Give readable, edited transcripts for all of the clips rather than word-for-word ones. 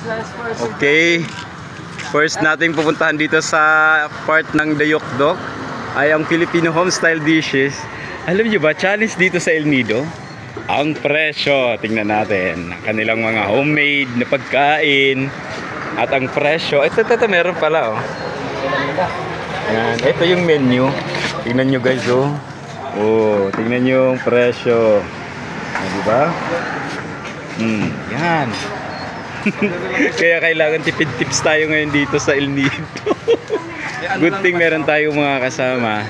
Okay. First nating pupuntahan dito sa part ng Dayok-Dok ay ang Filipino home-style dishes. Alam niyo ba, challenge dito sa El Nido? Ang presyo. Tingnan natin. Kanilang mga homemade na pagkain. At ang presyo. Ito, meron pala, oh. Yan. Ito yung menu. Tingnan nyo, guys, oh. Oh, tingnan nyo yung presyo. Diba? Yan. Kaya kailangan tipid tips tayo ngayon dito sa El Nido. Good thing meron tayong mga kasama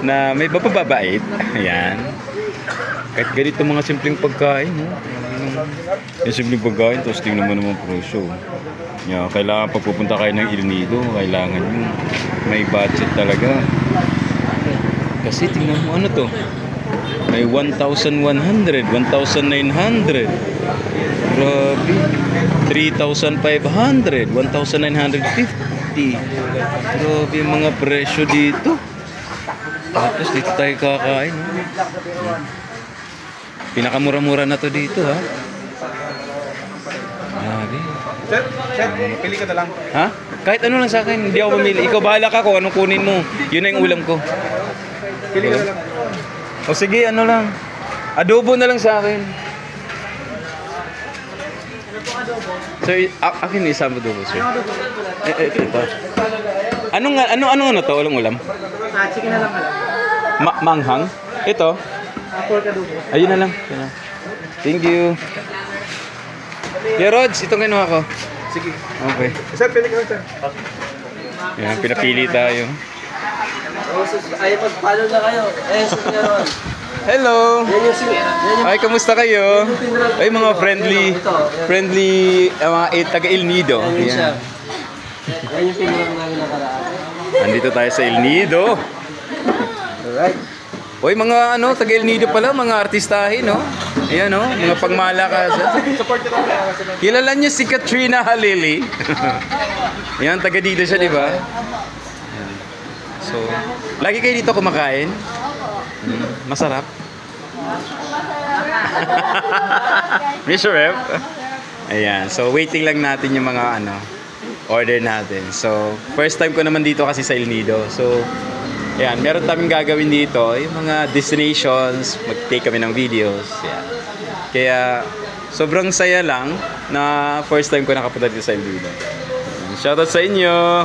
na may mapababait. Ayan. Kahit ganito mga simpleng pagkain, no? Yung simpleng pagkain, tapos tingnan mo naman presyo. Yeah, kailangan pag pupunta kayo ng El Nido, kailangan yung may budget talaga. Kasi tingnan mo, ano to? May 1,100, 1,900. Grabe. 3,500, 1,950. Grabe yung mga presyo dito. Tapos dito tayo kakain. Pinakamura-mura na to dito, ha? Grabe. Sir, pili ka na lang. Ha? Kahit ano lang sa akin, hindi ako mamili. Ikaw bahala ka kung anong kunin mo. Yun na yung ulam ko. Pili ka na lang. O sige, ano lang. Adobo na lang sa akin. So, akin isang adobo, sir. Ito. Ano to? Walang ulam? Chicken na lang pala. Manghang? Ito? Pork adobo. Ayun na lang. Thank you. Yeah, Rods, itong kinuha ko. Sige. Okay. Sir, pili ka lang, sir. Yan, pinapili tayo. Ay, mag-follow na kayo. Eh, si Meron. Hello! Yan yung Ay, kamusta kayo? Ay, mga friendly mga taga El Nido. siya. Yan yung pinurang namin nakaraan. Andito tayo sa El Nido. Alright. Oy, mga taga El Nido pala, mga artistahin, no? Ayan, no? Mga pangmalakasan. Kilala niyo si Katrina Halili? Ayan, taga dito siya, di ba? So, lagi kayo dito kumakain? Masarap. Mr. Rep. Ayan, so waiting lang natin yung mga order natin. So, first time ko naman dito kasi sa El Nido. So, ayan, meron kaming gagawin dito, yung mga destinations, mag-take kami ng videos. Ayan. Kaya, sobrang saya lang na first time ko nakapunta dito sa El Nido. Shoutout sa inyo!